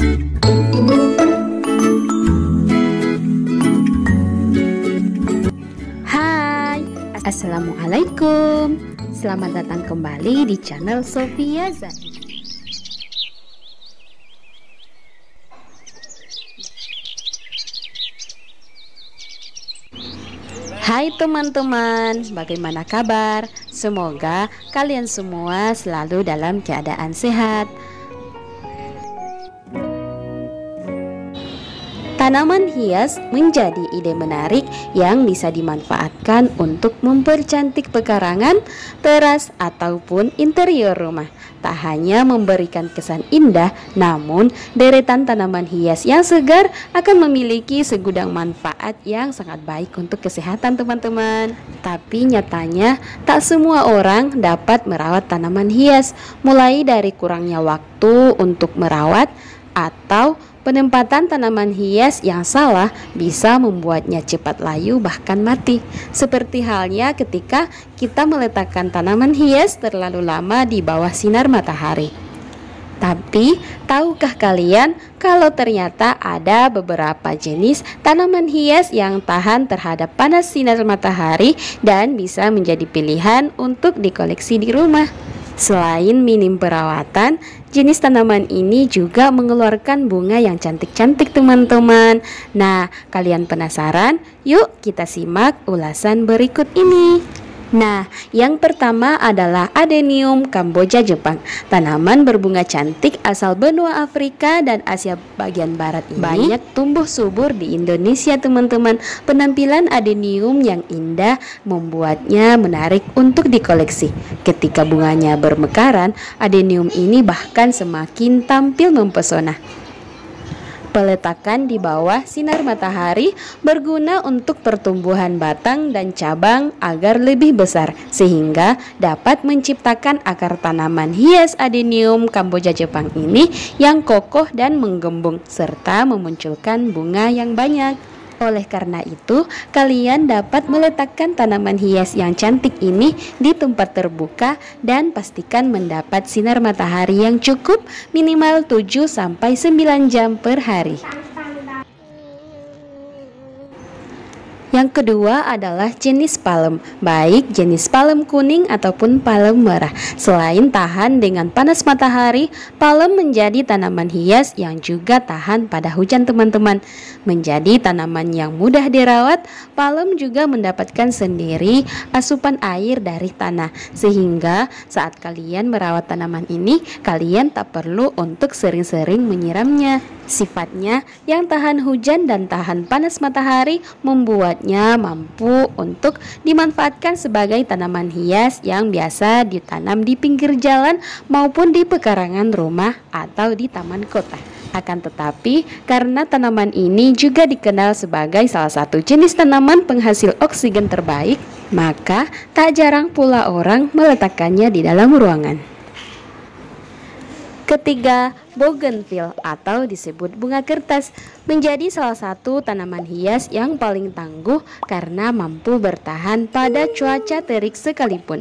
Hai, Assalamualaikum. Selamat datang kembali di channel Sofia Zahid. Hai teman-teman, bagaimana kabar? Semoga kalian semua selalu dalam keadaan sehat. Tanaman hias menjadi ide menarik yang bisa dimanfaatkan untuk mempercantik pekarangan, teras, ataupun interior rumah. Tak hanya memberikan kesan indah, namun deretan tanaman hias yang segar akan memiliki segudang manfaat yang sangat baik untuk kesehatan teman-teman. Tapi nyatanya tak semua orang dapat merawat tanaman hias, mulai dari kurangnya waktu untuk merawat atau penempatan tanaman hias yang salah bisa membuatnya cepat layu bahkan mati. Seperti halnya ketika kita meletakkan tanaman hias terlalu lama di bawah sinar matahari. Tapi, tahukah kalian kalau ternyata ada beberapa jenis tanaman hias yang tahan terhadap panas sinar matahari dan bisa menjadi pilihan untuk dikoleksi di rumah? Selain minim perawatan, jenis tanaman ini juga mengeluarkan bunga yang cantik-cantik teman-teman. Nah, kalian penasaran? Yuk kita simak ulasan berikut ini. Nah, yang pertama adalah Adenium Kamboja Jepang. Tanaman berbunga cantik asal benua Afrika dan Asia bagian barat ini banyak tumbuh subur di Indonesia teman-teman. Penampilan adenium yang indah membuatnya menarik untuk dikoleksi. Ketika bunganya bermekaran, adenium ini bahkan semakin tampil mempesona. Peletakan di bawah sinar matahari berguna untuk pertumbuhan batang dan cabang agar lebih besar, sehingga dapat menciptakan akar tanaman hias adenium Kamboja Jepang ini yang kokoh dan menggembung, serta memunculkan bunga yang banyak. Oleh karena itu, kalian dapat meletakkan tanaman hias yang cantik ini di tempat terbuka dan pastikan mendapat sinar matahari yang cukup, minimal 7-9 jam per hari. Yang kedua adalah jenis palem, baik jenis palem kuning ataupun palem merah. Selain tahan dengan panas matahari, palem menjadi tanaman hias yang juga tahan pada hujan teman-teman. Menjadi tanaman yang mudah dirawat, palem juga mendapatkan sendiri asupan air dari tanah, sehingga saat kalian merawat tanaman ini, kalian tak perlu untuk sering-sering menyiramnya. Sifatnya yang tahan hujan dan tahan panas matahari membuatnya mampu untuk dimanfaatkan sebagai tanaman hias yang biasa ditanam di pinggir jalan maupun di pekarangan rumah atau di taman kota. Akan tetapi, karena tanaman ini juga dikenal sebagai salah satu jenis tanaman penghasil oksigen terbaik, maka tak jarang pula orang meletakkannya di dalam ruangan. Ketiga, bougainville atau disebut bunga kertas menjadi salah satu tanaman hias yang paling tangguh karena mampu bertahan pada cuaca terik sekalipun.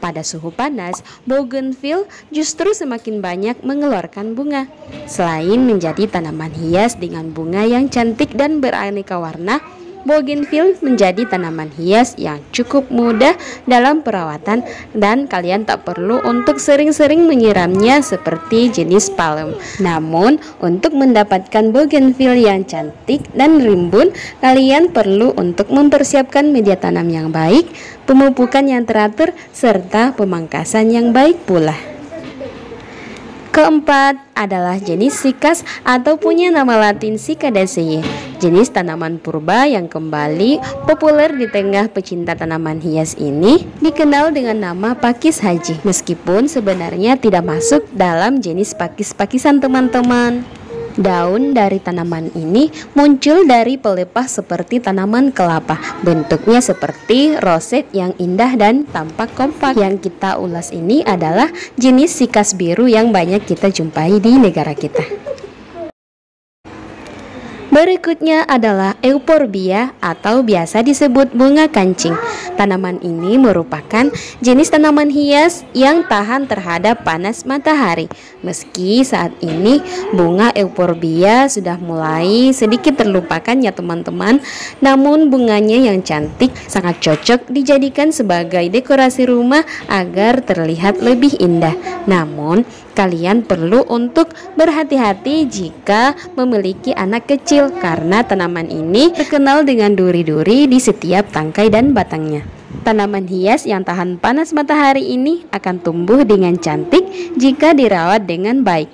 Pada suhu panas, bougainville justru semakin banyak mengeluarkan bunga. Selain menjadi tanaman hias dengan bunga yang cantik dan beraneka warna, bougainville menjadi tanaman hias yang cukup mudah dalam perawatan dan kalian tak perlu untuk sering-sering menyiramnya seperti jenis palem. Namun, untuk mendapatkan bougainville yang cantik dan rimbun, kalian perlu untuk mempersiapkan media tanam yang baik, pemupukan yang teratur, serta pemangkasan yang baik pula. Keempat adalah jenis sikas atau punya nama latin Cicadeaceae, jenis tanaman purba yang kembali populer di tengah pecinta tanaman hias ini dikenal dengan nama pakis haji, meskipun sebenarnya tidak masuk dalam jenis pakis-pakisan teman-teman. Daun dari tanaman ini muncul dari pelepah seperti tanaman kelapa. Bentuknya seperti roset yang indah dan tampak kompak. Yang kita ulas ini adalah jenis sikas biru yang banyak kita jumpai di negara kita. Berikutnya adalah Euphorbia atau biasa disebut bunga kancing. Tanaman ini merupakan jenis tanaman hias yang tahan terhadap panas matahari. Meski saat ini bunga Euphorbia sudah mulai sedikit terlupakan ya teman-teman, namun bunganya yang cantik sangat cocok dijadikan sebagai dekorasi rumah agar terlihat lebih indah. Namun kalian perlu untuk berhati-hati jika memiliki anak kecil karena tanaman ini terkenal dengan duri-duri di setiap tangkai dan batangnya. Tanaman hias yang tahan panas matahari ini akan tumbuh dengan cantik jika dirawat dengan baik.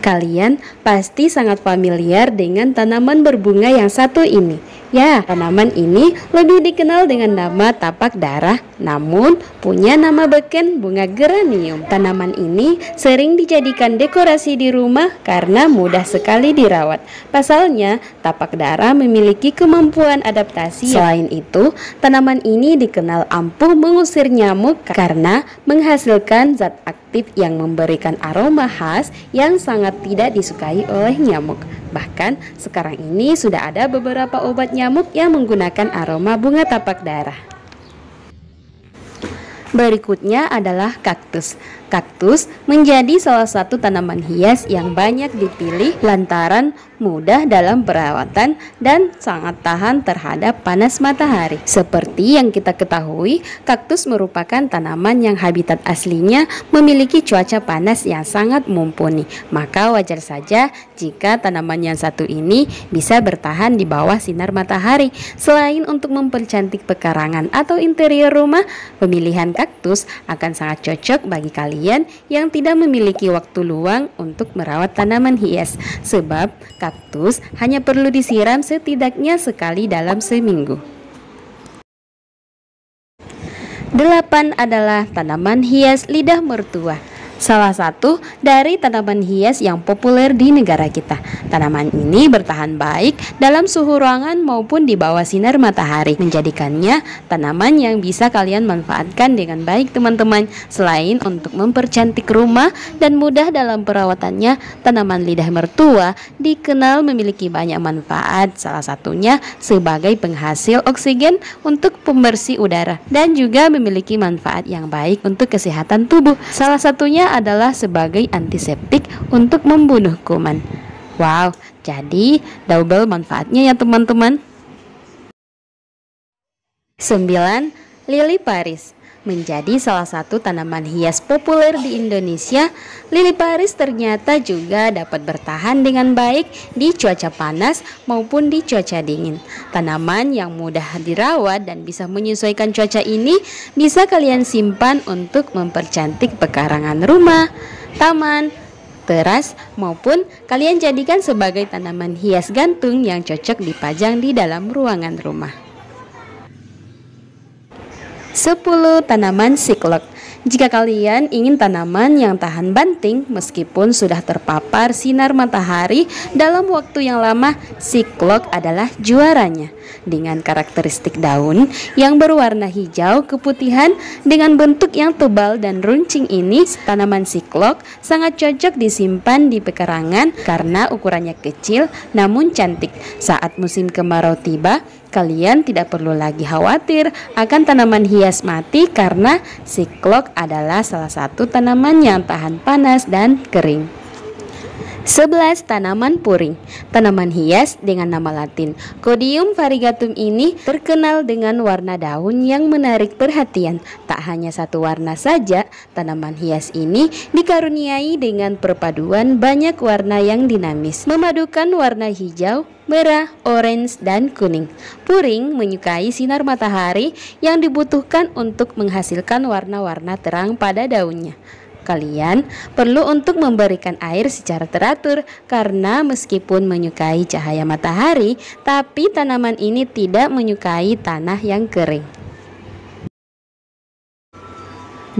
Kalian pasti sangat familiar dengan tanaman berbunga yang satu ini. Ya, tanaman ini lebih dikenal dengan nama tapak darah, namun punya nama beken bunga geranium. Tanaman ini sering dijadikan dekorasi di rumah karena mudah sekali dirawat. Pasalnya, tapak darah memiliki kemampuan adaptasi. Selain itu, tanaman ini dikenal ampuh mengusir nyamuk karena menghasilkan zat aktif yang memberikan aroma khas yang sangat tidak disukai oleh nyamuk. Bahkan sekarang ini sudah ada beberapa obat nyamuk yang menggunakan aroma bunga tapak darah. Berikutnya adalah kaktus. Kaktus menjadi salah satu tanaman hias yang banyak dipilih lantaran mudah dalam perawatan dan sangat tahan terhadap panas matahari. Seperti yang kita ketahui, kaktus merupakan tanaman yang habitat aslinya memiliki cuaca panas yang sangat mumpuni. Maka wajar saja jika tanaman yang satu ini bisa bertahan di bawah sinar matahari. Selain untuk mempercantik pekarangan atau interior rumah, pemilihan kaktus akan sangat cocok bagi kalian yang tidak memiliki waktu luang untuk merawat tanaman hias, sebab kaktus hanya perlu disiram setidaknya sekali dalam seminggu. 8 adalah tanaman hias lidah mertua. Salah satu dari tanaman hias yang populer di negara kita. Tanaman ini bertahan baik dalam suhu ruangan maupun di bawah sinar matahari, menjadikannya tanaman yang bisa kalian manfaatkan dengan baik teman-teman. Selain untuk mempercantik rumah dan mudah dalam perawatannya, tanaman lidah mertua dikenal memiliki banyak manfaat. Salah satunya sebagai penghasil oksigen untuk pembersih udara dan juga memiliki manfaat yang baik untuk kesehatan tubuh. Salah satunya adalah sebagai antiseptik untuk membunuh kuman. Wow, jadi double manfaatnya ya teman-teman. 9. Lili Paris menjadi salah satu tanaman hias populer di Indonesia. Lili Paris ternyata juga dapat bertahan dengan baik di cuaca panas maupun di cuaca dingin. Tanaman yang mudah dirawat dan bisa menyesuaikan cuaca ini bisa kalian simpan untuk mempercantik pekarangan rumah, taman, teras, maupun kalian jadikan sebagai tanaman hias gantung yang cocok dipajang di dalam ruangan rumah. 10. Tanaman siklok. Jika kalian ingin tanaman yang tahan banting meskipun sudah terpapar sinar matahari dalam waktu yang lama, siklok adalah juaranya. Dengan karakteristik daun yang berwarna hijau keputihan dengan bentuk yang tebal dan runcing ini, tanaman siklok sangat cocok disimpan di pekarangan karena ukurannya kecil namun cantik. Saat musim kemarau tiba, kalian tidak perlu lagi khawatir akan tanaman hias mati karena siklok adalah salah satu tanaman yang tahan panas dan kering. 11. Tanaman puring. Tanaman hias dengan nama latin Codium variegatum ini terkenal dengan warna daun yang menarik perhatian. Tak hanya satu warna saja, tanaman hias ini dikaruniai dengan perpaduan banyak warna yang dinamis, memadukan warna hijau, merah, orange, dan kuning. Puring menyukai sinar matahari yang dibutuhkan untuk menghasilkan warna-warna terang pada daunnya. Kalian perlu untuk memberikan air secara teratur karena meskipun menyukai cahaya matahari, tapi tanaman ini tidak menyukai tanah yang kering.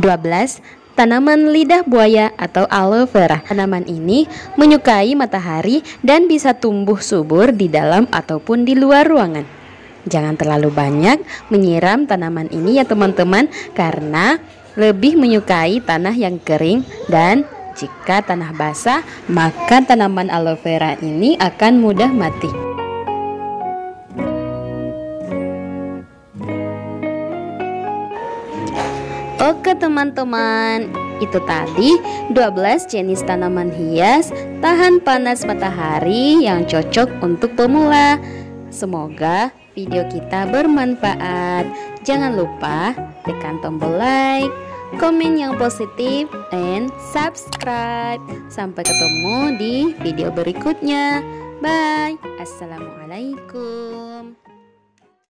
12. Tanaman lidah buaya atau aloe vera. Tanaman ini menyukai matahari dan bisa tumbuh subur di dalam ataupun di luar ruangan. Jangan terlalu banyak menyiram tanaman ini ya teman-teman, karena lebih menyukai tanah yang kering dan Jika tanah basah, maka tanaman aloe vera ini akan mudah mati. Oke teman-teman, itu tadi 12 jenis tanaman hias tahan panas matahari yang cocok untuk pemula. Semoga video kita bermanfaat. Jangan lupa tekan tombol like, komen yang positif, and subscribe. Sampai ketemu di video berikutnya. Bye. Assalamualaikum.